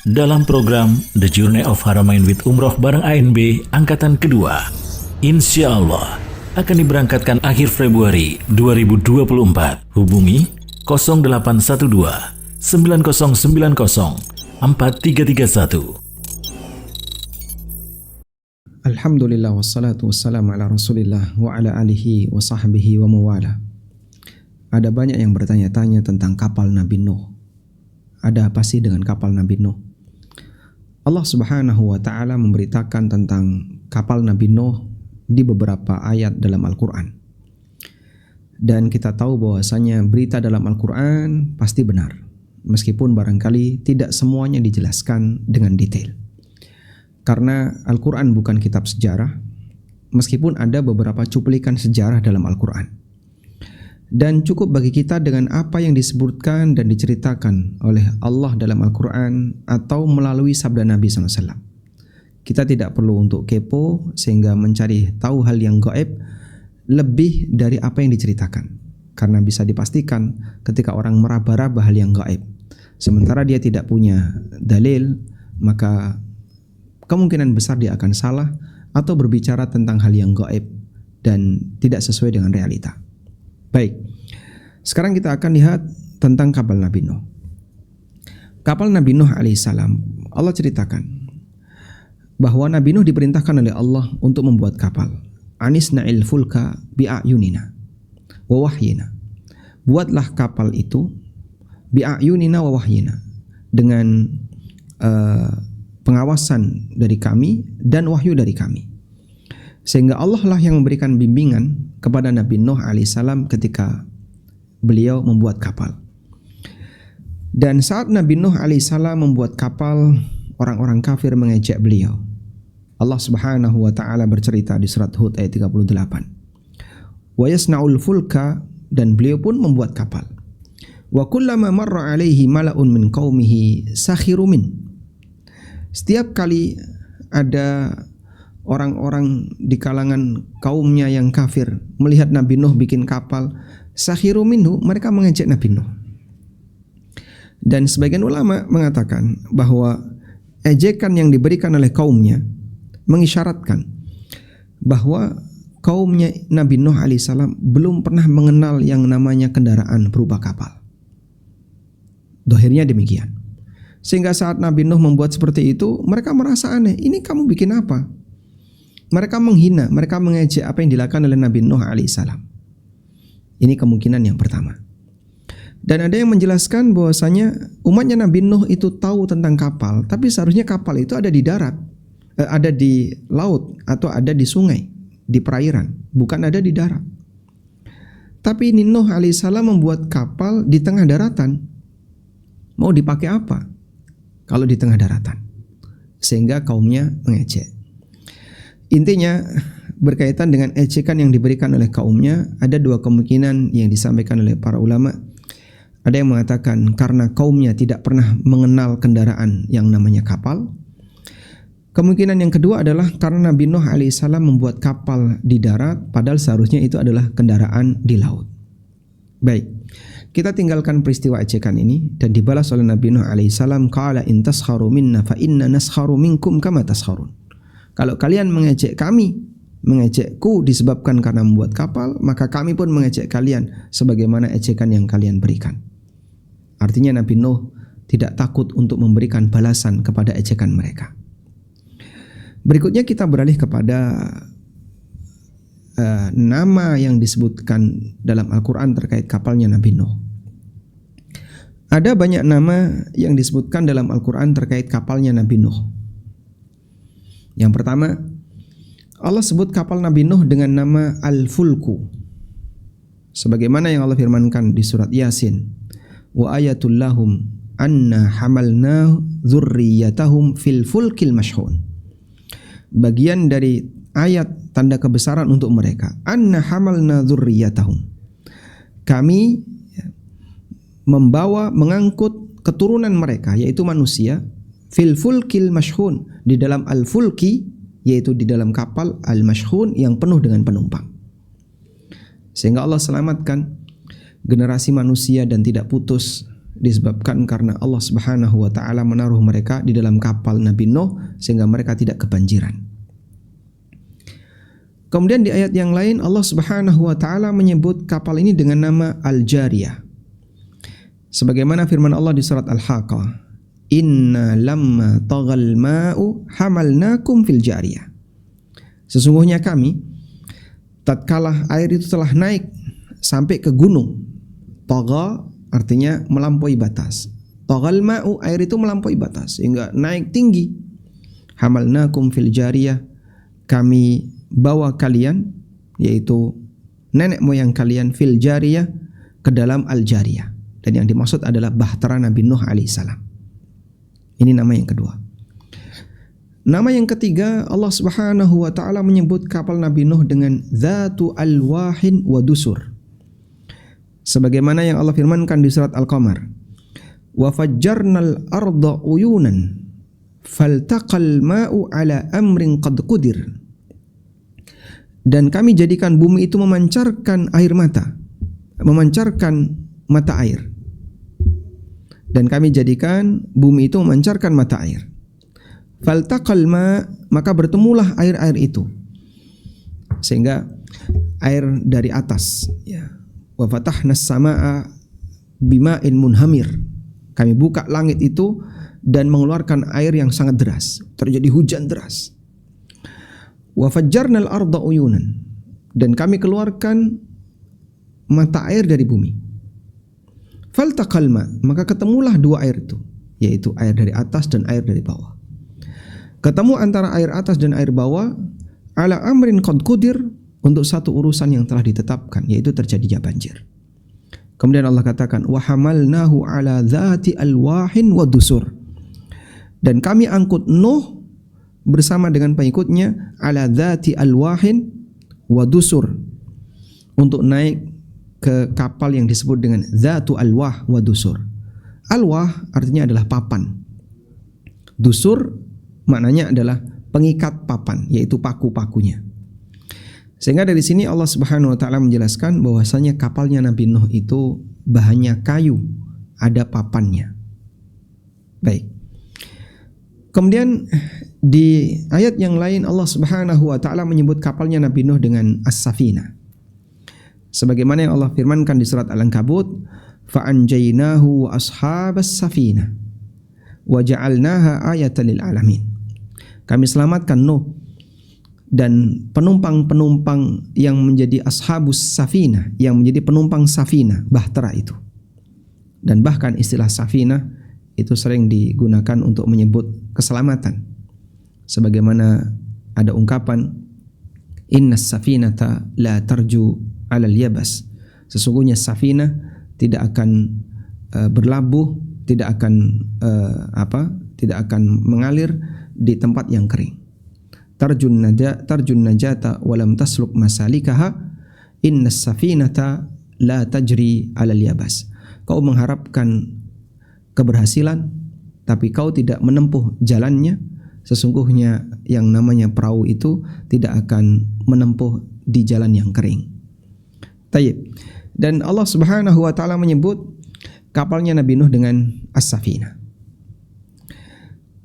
dalam program The Journey of Haramain with Umroh bareng ANB Angkatan Kedua. Insya Allah akan diberangkatkan akhir Februari 2024. Hubungi 0812 9090 4331. Alhamdulillah wassalatu wassalamu ala rasulillah wa ala alihi wa sahbihi wa mawala. Ada banyak yang bertanya-tanya tentang kapal Nabi Nuh. Ada apa sih dengan kapal Nabi Nuh? Allah Subhanahu wa ta'ala memberitakan tentang kapal Nabi Nuh di beberapa ayat dalam Al-Quran. Dan kita tahu bahwasanya berita dalam Al-Quran pasti benar, meskipun barangkali tidak semuanya dijelaskan dengan detail. Karena Al-Quran bukan kitab sejarah, meskipun ada beberapa cuplikan sejarah dalam Al-Quran. Dan cukup bagi kita dengan apa yang disebutkan dan diceritakan oleh Allah dalam Al-Quran atau melalui sabda Nabi SAW. Kita tidak perlu untuk kepo sehingga mencari tahu hal yang gaib lebih dari apa yang diceritakan. Karena bisa dipastikan ketika orang meraba-raba hal yang gaib, sementara dia tidak punya dalil, maka kemungkinan besar dia akan salah atau berbicara tentang hal yang gaib dan tidak sesuai dengan realita. Baik, sekarang kita akan lihat tentang kapal Nabi Nuh. Kapal Nabi Nuh alaihissalam, Allah ceritakan bahwa Nabi Nuh diperintahkan oleh Allah untuk membuat kapal. Anisna'il fulka bi'ayunina wa wahyina. Buatlah kapal itu bi'ayunina wa wahyina, dengan pengawasan dari kami dan wahyu dari kami. Sehingga Allah lah yang memberikan bimbingan kepada Nabi Nuh alaihissalam ketika beliau membuat kapal. Dan saat Nabi Nuh alaihissalam membuat kapal, orang-orang kafir mengejek beliau. Allah Subhanahu wa ta'ala bercerita di surat Hud ayat 38. Wa yasna'ul fulka, dan beliau pun membuat kapal. Wa kullama marra alaihi mala'un min qaumihi sakhiru min. Setiap kali ada orang-orang di kalangan kaumnya yang kafir melihat Nabi Nuh bikin kapal, sakhiru minhu, mereka mengejek Nabi Nuh. Dan sebagian ulama mengatakan bahwa ejekan yang diberikan oleh kaumnya mengisyaratkan bahwa kaumnya Nabi Nuh alaihissalam belum pernah mengenal yang namanya kendaraan berupa kapal. Dohirnya demikian. Sehingga saat Nabi Nuh membuat seperti itu, mereka merasa aneh. Ini kamu bikin apa? Mereka menghina, mereka mengejek apa yang dilakukan oleh Nabi Nuh alaihissalam. Ini kemungkinan yang pertama. Dan ada yang menjelaskan bahwasanya umatnya Nabi Nuh itu tahu tentang kapal, tapi seharusnya kapal itu ada di darat, ada di laut atau ada di sungai, di perairan, bukan ada di darat. Tapi ini Nuh alaihissalam membuat kapal di tengah daratan. Mau dipakai apa kalau di tengah daratan? Sehingga kaumnya mengejek. Intinya berkaitan dengan ejekan yang diberikan oleh kaumnya, ada dua kemungkinan yang disampaikan oleh para ulama. Ada yang mengatakan karena kaumnya tidak pernah mengenal kendaraan yang namanya kapal. Kemungkinan yang kedua adalah karena Nabi Nuh alaihissalam membuat kapal di darat, padahal seharusnya itu adalah kendaraan di laut. Baik, kita tinggalkan peristiwa ejekan ini dan dibalas oleh Nabi Nuh alaihissalam, qala in taskharu minna fa inna naskharu minkum kama taskharun. Kalau kalian mengejek kami, mengejekku disebabkan karena membuat kapal, maka kami pun mengejek kalian sebagaimana ejekan yang kalian berikan. Artinya Nabi Nuh tidak takut untuk memberikan balasan kepada ejekan mereka. Berikutnya kita beralih kepada nama yang disebutkan dalam Al-Quran terkait kapalnya Nabi Nuh. Ada banyak nama yang disebutkan dalam Al-Quran terkait kapalnya Nabi Nuh. Yang pertama, Allah sebut kapal Nabi Nuh dengan nama Al-Fulku, sebagaimana yang Allah firmankan di surat Yasin, wa ayatul lahum anna hamalna dzurriyyatahum fil fulkil mashhun. Bagian dari ayat tanda kebesaran untuk mereka, anna hamalna dzurriyyatahum, kami mengangkut keturunan mereka, yaitu manusia, fil fulkil mashhun, di dalam al-fulki, yaitu di dalam kapal al-mashhun yang penuh dengan penumpang. Sehingga Allah selamatkan generasi manusia dan tidak putus disebabkan karena Allah Subhanahu wa taala menaruh mereka di dalam kapal Nabi Nuh sehingga mereka tidak kebanjiran. Kemudian di ayat yang lain Allah Subhanahu wa taala menyebut kapal ini dengan nama Al-Jariyah. Sebagaimana firman Allah di surat Al-Haqqah, "Inna lamma taghal ma'u hamalnakum fil jariyah." Sesungguhnya kami tatkala air itu telah naik sampai ke gunung. Tagha artinya melampaui batas. Taghal ma'u, air itu melampaui batas sehingga naik tinggi. Hamalnakum fil jariyah, kami bawa kalian, yaitu nenek moyang kalian, fil jariyah, ke dalam al-jariyah. Dan yang dimaksud adalah bahtera Nabi Nuh alaihissalam. Ini nama yang kedua. Nama yang ketiga, Allah Subhanahu wa taala menyebut kapal Nabi Nuh dengan Dzatu alwahin wa dusur. Sebagaimana yang Allah firmankan di surat Al-Qamar, "Wa fajjarnal arda uyunan faltaqal ma'u ala amrin qad qudir." Dan kami jadikan bumi itu memancarkan air mata, memancarkan mata air. Dan kami jadikan bumi itu memancarkan mata air. Faltaqal ma, maka bertemulah air-air itu. Sehingga air dari atas, ya. Wa fatahnas samaa bima'in munhamir. Kami buka langit itu dan mengeluarkan air yang sangat deras. Terjadi hujan deras. Wa fajjarnal arda uyunan, dan kami keluarkan mata air dari bumi. Faltaqal ma, maka ketemulah dua air itu, yaitu air dari atas dan air dari bawah. Ketemu antara air atas dan air bawah ala amrin qad qudir, untuk satu urusan yang telah ditetapkan, yaitu terjadinya banjir. Kemudian Allah katakan wa hamalnahu ala dzati alwahin wa dusur, dan kami angkut Nuh bersama dengan pengikutnya ala dzati alwahin wa dusur, untuk naik ke kapal yang disebut dengan Dzatu alwah wa dusur. Alwah artinya adalah papan. Dusur maknanya adalah pengikat papan, yaitu paku-pakunya. Sehingga dari sini Allah Subhanahu wa taala menjelaskan bahwasanya kapalnya Nabi Nuh itu bahannya kayu, ada papannya. Baik. Kemudian di ayat yang lain Allah Subhanahu wa taala menyebut kapalnya Nabi Nuh dengan As-Safinah. Sebagaimana yang Allah firmankan di surat Al-Ankabut, "Fa'anjaynahu wa ashabas safinah wa ja'alnaha ayatan lil alamin." Kami selamatkan Nuh dan penumpang-penumpang yang menjadi ashabus safinah, yang menjadi penumpang safinah, bahtera itu. Dan bahkan istilah safinah itu sering digunakan untuk menyebut keselamatan. Sebagaimana ada ungkapan, "Innas safinata la tarju alal yabas." Sesungguhnya safinah tidak akan berlabuh, tidak akan tidak akan mengalir di tempat yang kering. Tarjun najata walam tasluk masalikaha, innas safinata la tajri alal yabas. Kau mengharapkan keberhasilan tapi kau tidak menempuh jalannya, sesungguhnya yang namanya perahu itu tidak akan menempuh di jalan yang kering. Tayyib. Dan Allah Subhanahu wa taala menyebut kapalnya Nabi Nuh dengan As-Safinah.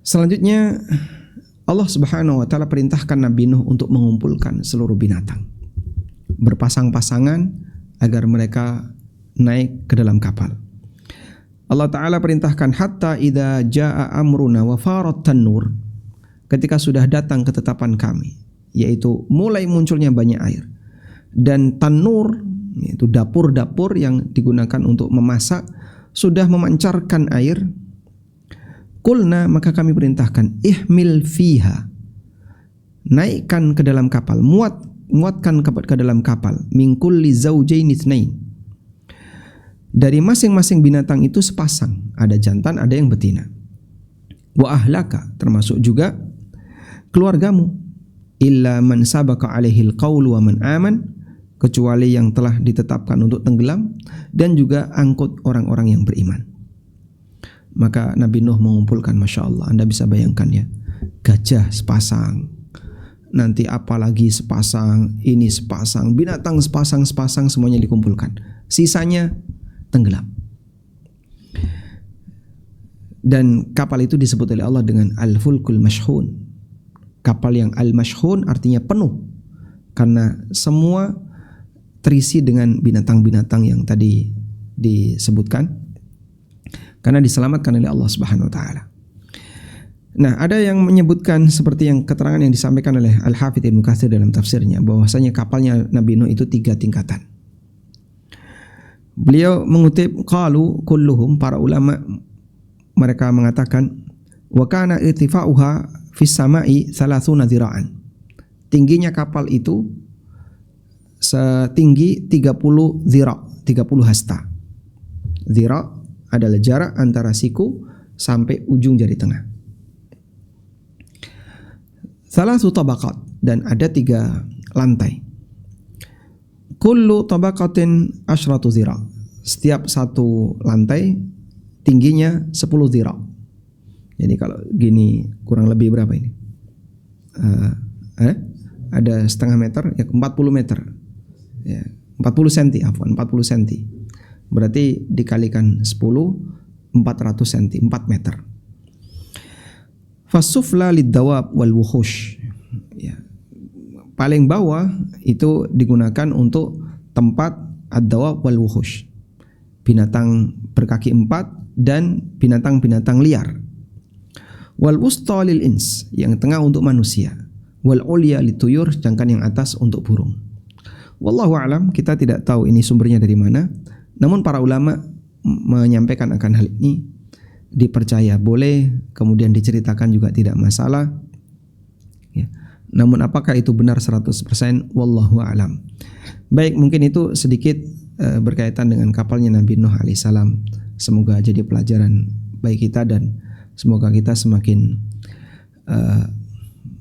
Selanjutnya Allah Subhanahu wa taala perintahkan Nabi Nuh untuk mengumpulkan seluruh binatang, berpasang-pasangan agar mereka naik ke dalam kapal. Allah taala perintahkan hatta idza jaa amruna wa farat tanur, ketika sudah datang ketetapan kami, yaitu mulai munculnya banyak air, dan tanur, yaitu dapur-dapur yang digunakan untuk memasak, sudah memancarkan air. Qulna, maka kami perintahkan, ihmil fiha, naikkan ke dalam kapal, muatkan ke dalam kapal, min kulli zawjaini itsnain, dari masing-masing binatang itu sepasang, ada jantan, ada yang betina. Wa ahlaka, termasuk juga keluargamu, illa man sabaka alaihil qaulu wa man aman, kecuali yang telah ditetapkan untuk tenggelam, dan juga angkut orang-orang yang beriman. Maka Nabi Nuh mengumpulkan, Masya Allah, Anda bisa bayangkan ya, gajah sepasang, nanti apalagi sepasang, ini sepasang, binatang sepasang, semuanya dikumpulkan, sisanya tenggelam. Dan kapal itu disebut oleh Allah dengan al-fulkul mashhun. Kapal yang al-mashhun artinya penuh, karena semua terisi dengan binatang-binatang yang tadi disebutkan, karena diselamatkan oleh Allah Subhanahu wa taala. Nah, ada yang menyebutkan seperti yang keterangan yang disampaikan oleh Al-Hafidz Ibnu Katsir dalam tafsirnya, bahwasanya kapalnya Nabi Nuh itu 3 tingkatan. Beliau mengutip qalu kulluhum, para ulama mereka mengatakan wa kana irtifa'uha fis sama'i 30 dzira'an. Tingginya kapal itu setinggi 30 dzira', 30 hasta. Dzira' adalah jarak antara siku sampai ujung jari tengah. Salasu tabaqat, dan ada 3 lantai. Kullu tabaqatin asyratu dzira'. Setiap satu lantai tingginya 10 dzira'. Jadi kalau gini kurang lebih berapa ini? Ada setengah meter, ya 40 meter. Ya, 40 cm, 40 cm. Berarti dikalikan 10, 400 cm, 4 meter. Fasufla lid-dawab wal wuhush. Ya. Paling bawah itu digunakan untuk tempat ad-dawab wal wuhush. Binatang berkaki 4 dan binatang-binatang liar. Wal wusta lil ins, yang tengah untuk manusia. Wal ulya lituyur, sedangkan yang atas untuk burung. Wallahu alam, kita tidak tahu ini sumbernya dari mana. Namun para ulama menyampaikan akan hal ini, dipercaya boleh, kemudian diceritakan juga tidak masalah. Ya. Namun apakah itu benar 100%? Wallahu a'lam. Baik, mungkin itu sedikit berkaitan dengan kapalnya Nabi Nuh alaihissalam. Semoga jadi pelajaran bagi kita, dan semoga kita semakin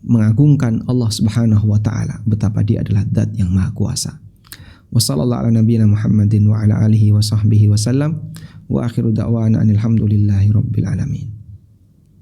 mengagungkan Allah Subhanahu wa taala, betapa Dia adalah Zat yang Maha Kuasa. Wassallallahu ala nabiyyina Muhammadin wa ala alihi wa sahbihi wasallam. Wa akhiru da'wana alhamdulillahi rabbil alamin.